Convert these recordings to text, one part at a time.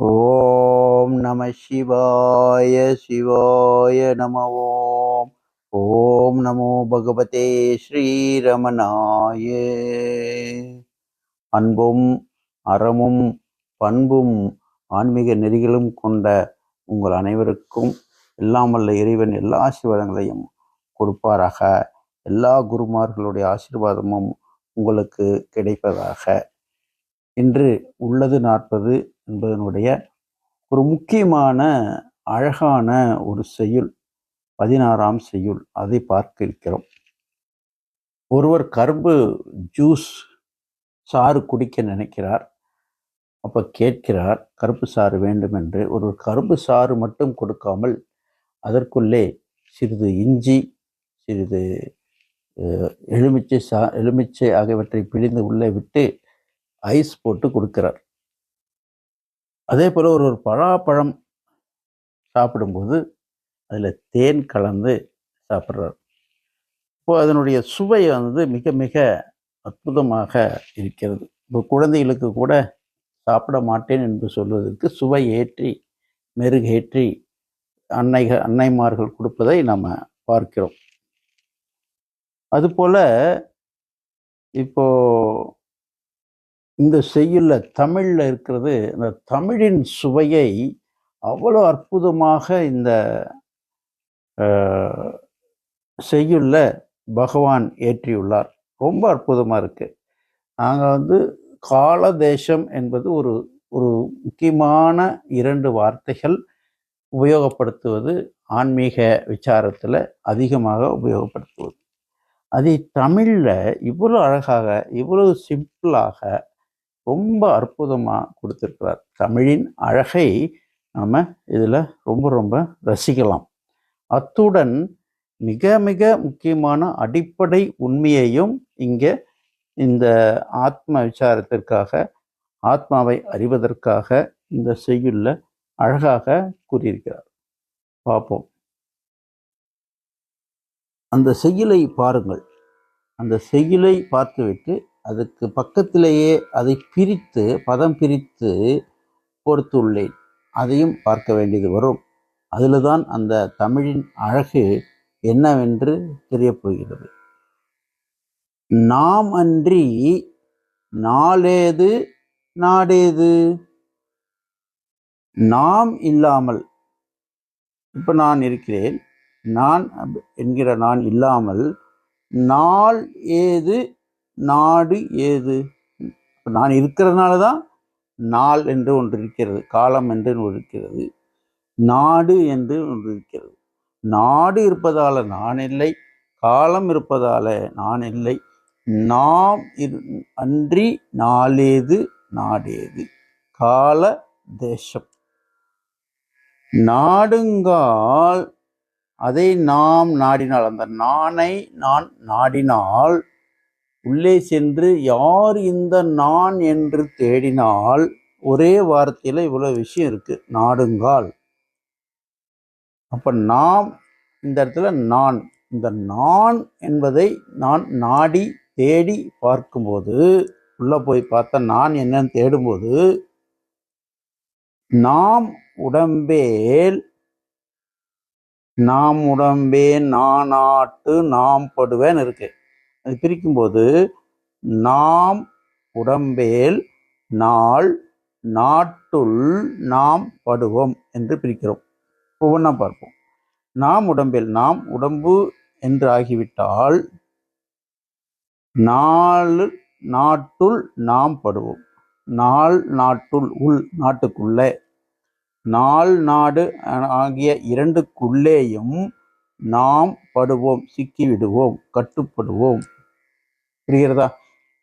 ஓம் நம சிவாய சிவாய நம ஓம். ஓம் நமோ பகவதே ஸ்ரீரமணாய. அன்பும் அறமும் பண்பும் ஆன்மீக நெறிகளும் கொண்ட உங்கள் அனைவருக்கும் எல்லாம் வல்ல இறைவன் எல்லா ஆசீர்வாதங்களையும் கொடுப்பாராக. எல்லா குருமார்களுடைய ஆசீர்வாதமும் உங்களுக்கு கிடைப்பதாக. இன்று உள்ளது 40 என்பதனுடைய ஒரு முக்கியமான அழகான ஒரு செய்யுள், 16ஆம் செய்யுள், அதை பார்க்க இருக்கிறோம். ஒருவர் கரும்பு ஜூஸ் சாறு குடிக்க நினைக்கிறார். அப்ப கேட்கிறார், கரும்பு சாறு வேண்டும் என்று. ஒரு கரும்பு சாறு மட்டும் கொடுக்காமல் அதற்குள்ளே சிறிது இஞ்சி, சிறிது எலுமிச்சை ஆகியவற்றை பிழிந்து உள்ளே விட்டு ஐஸ் போட்டு கொடுக்கிறார். அதே போல ஒரு பலாப்பழம் சாப்பிடும்போது அதில் தேன் கலந்து சாப்பிட்றார். இப்போ அதனுடைய சுவை மிக மிக அற்புதமாக இருக்கிறது. இப்போ குழந்தைகளுக்கு கூட சாப்பிட மாட்டேன் என்று சொல்வதற்கு சுவை ஏற்றி மெருகேற்றி அன்னைமார்கள் கொடுப்பதை நம்ம பார்க்கிறோம். அதுபோல இப்போ இந்த செய்யுள்ள தமிழில் இருக்கிறது, இந்த தமிழின் சுவையை அவ்வளோ அற்புதமாக இந்த செய்யுள்ள பகவான் ஏற்றியுள்ளார். ரொம்ப அற்புதமாக இருக்கு. நாங்கள் கால தேசம் என்பது ஒரு ஒரு முக்கியமான 2 வார்த்தைகள் உபயோகப்படுத்துவது ஆன்மீக விசாரத்தில் அதிகமாக உபயோகப்படுத்துவது. அதை தமிழில் இவ்வளோ அழகாக, இவ்வளவு சிம்பிளாக, ரொம்ப அற்புதமாக கொடுத்துருக்கிறார். தமிழின் அழகை நாம் இதில் ரொம்ப ரொம்ப ரசிக்கலாம். அத்துடன் மிக மிக முக்கியமான அடிப்படை உண்மையையும் இங்கே இந்த ஆத்ம விசாரத்திற்காக, ஆத்மாவை அறிவதற்காக இந்த செய்யுள்ள அழகாக கூறியிருக்கிறார். பார்ப்போம். அந்த செய்யுளை பாருங்கள். அந்த செய்யுளை பார்த்துவிட்டு அதுக்கு பக்கத்திலேயே அதை பிரித்து, பதம் பிரித்து பொறுத்துள்ளேன். அதையும் பார்க்க வேண்டியது வரும். அதில் தான் அந்த தமிழின் அழகு என்னவென்று தெரியப் போகிறது. நாம் அன்றி நாளேது நாடேது. நாம் இல்லாமல், இப்போ நான் இருக்கிறேன், நான் என்கிற நான் இல்லாமல் நாள் ஏது நாடு ஏது. நான் இருக்கிறதுனால தான் நாள் என்று ஒன்று இருக்கிறது, காலம் என்று ஒன்று இருக்கிறது, நாடு என்று ஒன்று இருக்கிறது. நாடு இருப்பதால நான் இல்லை, காலம் இருப்பதால நான் இல்லை. நாம் அன்றி நாளேது நாடேது. கால தேசம் நாடுங்கால் அதை நாம் நாடினால், அந்த நானை நான் நாடினால், உள்ளே சென்று யார் இந்த நான் என்று தேடினால் ஒரே வார்த்தையில் இவ்வளோ விஷயம் இருக்கு. நாடுங்கால். அப்ப நாம் இந்த இடத்துல நான், இந்த நான் என்பதை நான் நாடி தேடி பார்க்கும்போது, உள்ள போய் பார்த்தா நான் என்னன்னு தேடும்போது, நாம் உடம்பேல், நாம் உடம்பேன், நானாட்டு, நாம் படுவேன் இருக்கு. அது பிரிக்கும்போது நாம் உடம்பேல் நாள் நாட்டுள் நாம் படுவோம் என்று பிரிக்கிறோம். ஒவ்வொன்றா பார்ப்போம். நாம் உடம்பில், நாம் உடம்பு என்று ஆகிவிட்டால் நாட்டுள் நாம் படுவோம். நாள் நாட்டுள், உள் நாட்டுக்குள்ளே, நாள் நாடு ஆகிய 2க்குள்ளேயும் நாம் படுவோம், சிக்கிவிடுவோம், கட்டுப்படுவோம். புரிகிறதா?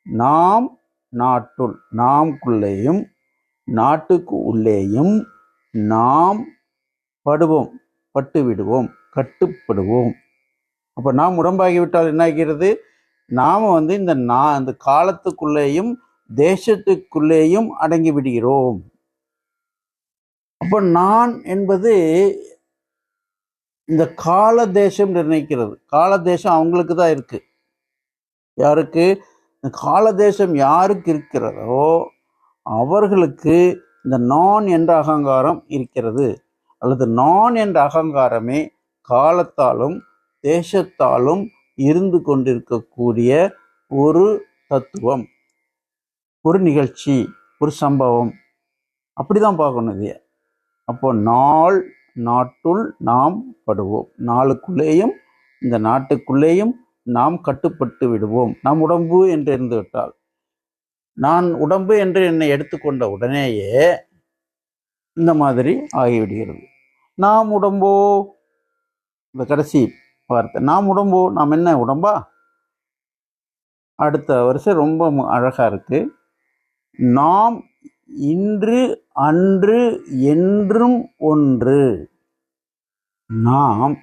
நாம் நாட்டுள், நாம்குள்ளேயும் நாட்டுக்கு உள்ளேயும் நாம் படுவோம், பட்டு விடுவோம், கட்டுப்படுவோம். அப்போ நாம் உடம்பாகிவிட்டால் என்ன ஆகிறது? நாம் இந்த காலத்துக்குள்ளேயும் தேசத்துக்குள்ளேயும் அடங்கி விடுகிறோம். அப்போ நான் என்பது இந்த கால தேசம் நிர்ணயிக்கிறது. கால தேசம் அவங்களுக்கு தான் இருக்கு. யாருக்கு? கால தேசம் யாருக்கு இருக்கிறதோ அவர்களுக்கு இந்த நான் என்ற அகங்காரம் இருக்கிறது, அல்லது நான் என்ற அகங்காரமே காலத்தாலும் தேசத்தாலும் இருந்து கொண்டிருக்கக்கூடிய ஒரு தத்துவம், ஒரு நிகழ்ச்சி, ஒரு சம்பவம். அப்படிதான் பார்க்கணும் இது. அப்போ நாட்டுள் நாம் படுவோம், நாளுக்குள்ளேயும் இந்த நாட்டுக்குள்ளேயும் நாம் கட்டுப்பட்டு விடுவோம். நாம் உடம்பு என்று இருந்து விட்டால், நான் உடம்பு என்று என்னை எடுத்துக்கொண்ட உடனேயே இந்த மாதிரி ஆகிவிடுகிறது. நாம் உடம்போ, இந்த கடைசி வார்த்தை நாம் உடம்போ, நாம் என்ன உடம்பா? அடுத்த வருஷம் ரொம்ப அழகா இருக்கு. நாம் இன்று அன்று என்றும் ஒன்று. நாம்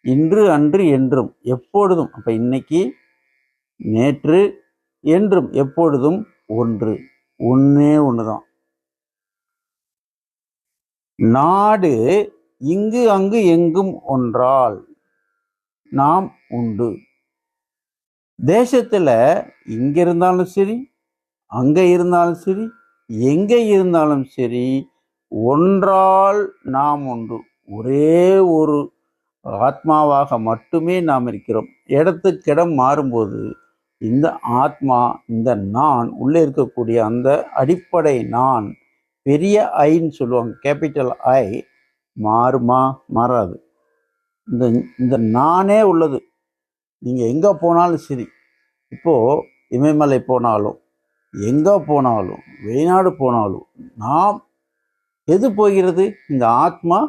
இன்று அன்று என்றும் எப்பொழுதும், அப்ப இன்னைக்கு நேற்று என்றும் எப்பொழுதும் ஒன்று, ஒன்னே ஒண்ணுதான். நாடு இங்கு அங்கு எங்கும் ஒன்றால் நாம் உண்டு. தேசத்துல இங்க இருந்தாலும் சரி, அங்க இருந்தாலும் சரி, எங்க இருந்தாலும் சரி, ஒன்றால் நாம் உண்டு. ஒரே ஒரு ஆத்மாவாக மட்டுமே நாம் இருக்கிறோம். இடத்துக்கிடம் மாறும்போது இந்த ஆத்மா, இந்த நான் உள்ளே இருக்கக்கூடிய அந்த அடிப்படை நான், பெரிய ஐன்னு சொல்லுவாங்க, கேபிட்டல் ஐ, மாறுமா? மாறாது. இந்த நானே உள்ளது. நீங்க எங்க போனாலும் சரி, இப்போ இமயமலை போனாலும், எங்க போனாலும், வெளிநாடு போனாலும், நாம் எது போகிறது? இந்த ஆத்மா.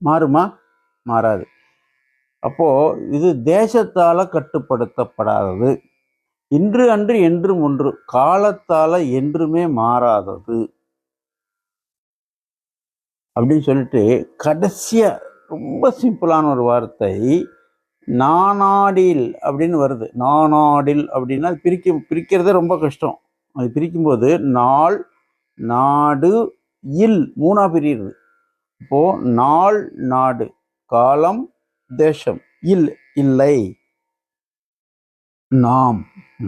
மாறுமா? மாறாது. அப்போ இது தேசத்தால கட்டுப்படுத்தப்படாதது, இன்று அன்று என்றும் ஒன்று, காலத்தால என்றுமே மாறாதது அப்படின்னு சொல்லிட்டு கடைசியா ரொம்ப சிம்பிளான ஒரு வார்த்தை நானாடில் அப்படின்னு வருது. நானாடில் அப்படின்னா பிரிக்கிறதே ரொம்ப கஷ்டம். அது பிரிக்கும்போது நாள், நாடு, இல் மூணா பிரியுது. இப்போ நாள், நாடு, காலம், தேசம், இல்லை.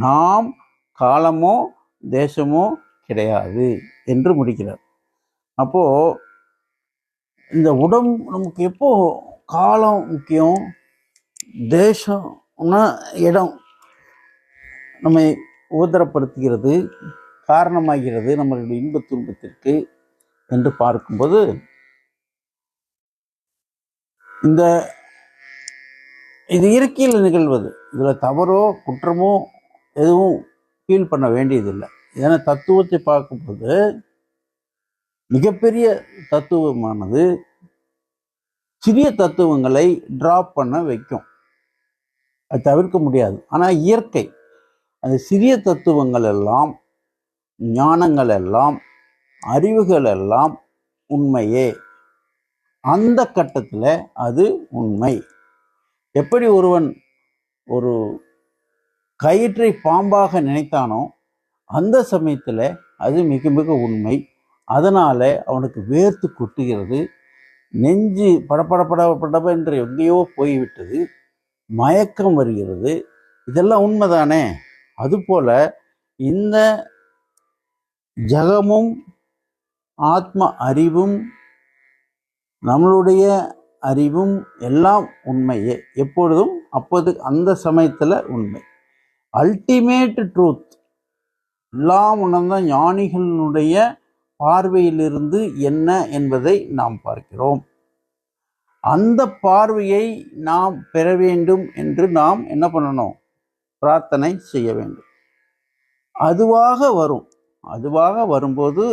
நாம் காலமோ தேசமோ கிடையாது என்று முடிக்கிறார். அப்போ இந்த உடம்பு நமக்கு எப்போ காலம் முக்கியம், தேசம்னா இடம் நம்மை உபத்திரப்படுத்துகிறது, காரணமாகிறது நம்மளுடைய இன்ப துன்பத்திற்கு என்று பார்க்கும்போது, இது இயற்கையில் நிகழ்வது. இதுல தவறோ குற்றமோ எதுவும் ஃபீல் பண்ண வேண்டியதில்லை. ஏன்னா தத்துவத்தை பார்க்கும்போது மிகப்பெரிய தத்துவமானது சிறிய தத்துவங்களை டிராப் பண்ண வைக்கும், அது தவிர்க்க முடியாது. ஆனா இயற்கை அந்த சிறிய தத்துவங்கள் எல்லாம், ஞானங்கள் எல்லாம், அறிவுகள் எல்லாம் உண்மையே. அந்த கட்டத்துல அது உண்மை. எப்படி ஒருவன் ஒரு கயிற்றை பாம்பாக நினைத்தானோ அந்த சமயத்துல அது மிக மிக உண்மை. அதனால அவனுக்கு வேர்த்து கொட்டுகிறது, நெஞ்சு படபடபடபட என்று எங்கேயோ போய்விட்டது, மயக்கம் வருகிறது. இதெல்லாம் உண்மைதானே? அதுபோல இந்த ஜகமும் ஆத்ம அறிவும் நம்மளுடைய அறிவும் எல்லாம் உண்மையே, எப்பொழுதும் அப்போது அந்த சமயத்துல உண்மை. அல்டிமேட் ட்ரூத் எல்லாம் உணர்ந்த ஞானிகளுடைய பார்வையிலிருந்து என்ன என்பதை நாம் பார்க்கிறோம். அந்த பார்வையை நாம் பெற வேண்டும் என்று நாம் என்ன பண்ணணும்? பிரார்த்தனை செய்ய வேண்டும். அதுவாக வரும். அதுவாக வரும்போது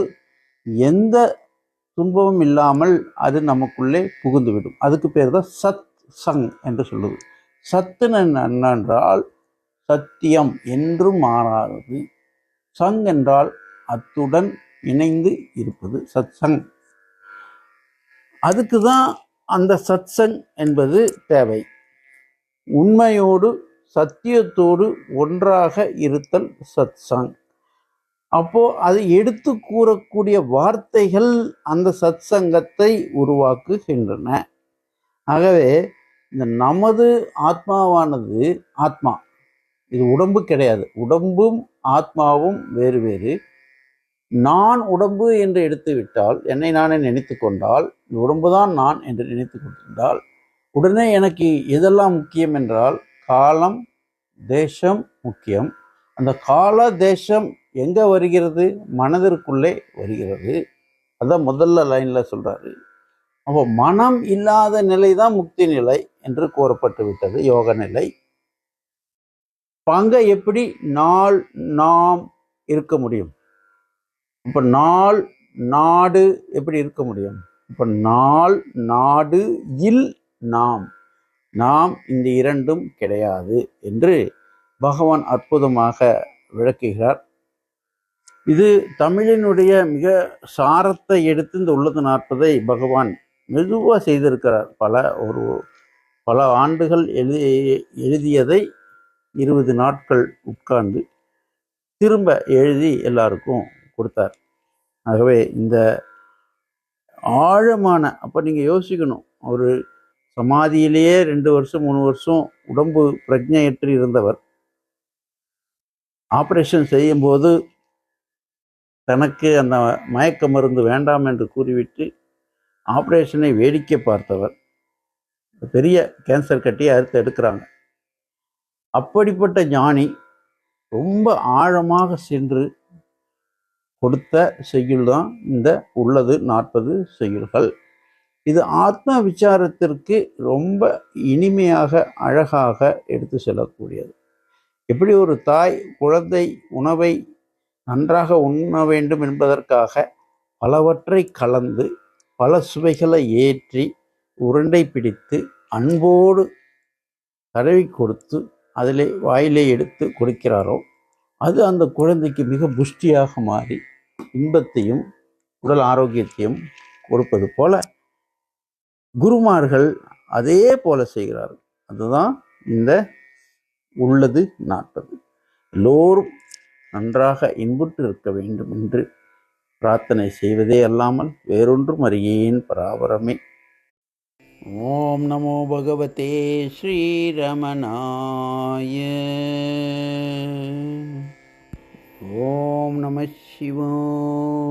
எந்த துன்பமும் இல்லாமல் அது நமக்குள்ளே புகுந்துவிடும். அதுக்கு பேர் தான் சத் சங் என்று சொல்லுது. சத்துன்னு என்னென்றால் சத்தியம் என்றும் மாறாதது. சங் என்றால் அத்துடன் இணைந்து இருப்பது, சத் சங். அதுக்கு தான் அந்த சத் சங் என்பது தேவை. உண்மையோடு சத்தியத்தோடு ஒன்றாக இருத்தல் சத் சங். அப்போ அது எடுத்து கூறக்கூடிய வார்த்தைகள் அந்த சத் சங்கத்தை உருவாக்குகின்றன. ஆகவே இந்த நமது ஆத்மாவானது ஆத்மா, இது உடம்பு கிடையாது. உடம்பும் ஆத்மாவும் வேறு வேறு. நான் உடம்பு என்று எடுத்துவிட்டால், என்னை நானே நினைத்து கொண்டால், இந்த உடம்பு தான் நான் என்று நினைத்து கொண்டிருந்தால், உடனே எனக்கு எதெல்லாம் முக்கியம் என்றால், காலம் தேசம் முக்கியம். அந்த கால தேசம் எங்கே வருகிறது? மனதிற்குள்ளே வருகிறது. அதான் முதல்ல லைனில் சொல்கிறாரு. அப்போ மனம் இல்லாத நிலை தான் முக்தி நிலை என்று கூறப்பட்டு விட்டது, யோக நிலை. அங்கே எப்படி நாள் நாம் இருக்க முடியும்? இப்போ நாள் நாடு எப்படி இருக்க முடியும்? இப்போ நாள் நாடு இல் நாம் நாம் இந்த இரண்டும் கிடையாது என்று பகவான் அற்புதமாக விளக்குகிறார். இது தமிழினுடைய மிக சாரத்தை எடுத்து இந்த உள்ளது 40 பகவான் மெதுவாக செய்திருக்கிறார். பல ஆண்டுகள் எழுதியதை 20 நாட்கள் உட்கார்ந்து திரும்ப எழுதி எல்லாருக்கும் கொடுத்தார். ஆகவே இந்த ஆழமான, அப்போ நீங்கள் யோசிக்கணும், ஒரு சமாதியிலேயே 2 வருஷம் 3 வருஷம் உடம்பு பிரஜையற்று இருந்தவர் ஆப்ரேஷன் செய்யும்போது தனக்கு அந்த மயக்க மருந்து வேண்டாம் என்று கூறிவிட்டு ஆப்ரேஷனை வேடிக்கை பார்த்தவர். பெரிய கேன்சர் கட்டியை அறுத்து எடுக்கிறாங்க. அப்படிப்பட்ட ஞானி ரொம்ப ஆழமாக சென்று கொடுத்த செய்யுள் தான் இந்த உள்ளது 40 செய்யுள்கள். இது ஆத்ம விசாரத்திற்கு ரொம்ப இனிமையாக அழகாக எடுத்து செல்லக்கூடியது. எப்படி ஒரு தாய் குழந்தை உணவை நன்றாக உண்ண வேண்டும் என்பதற்காக பலவற்றை கலந்து பல சுவைகளை ஏற்றி உருண்டை பிடித்து அன்போடு தடவி கொடுத்து அதிலே வாயிலே எடுத்து கொடுக்கிறாரோ, அது அந்த குழந்தைக்கு மிக புஷ்டியாக மாறி இன்பத்தையும் உடல் ஆரோக்கியத்தையும் கொடுப்பது போல குருமார்கள் அதே போல செய்கிறார்கள். அதுதான் இந்த உள்ளது 40. எல்லோரும் நன்றாக இன்புற்று இருக்க வேண்டும் என்று பிரார்த்தனை செய்வதே அல்லாமல் வேறொன்றும் அறியேன் பராபரமே. ஓம் நமோ பகவதே ஸ்ரீரமணாய. ஓம் நம சிவாய.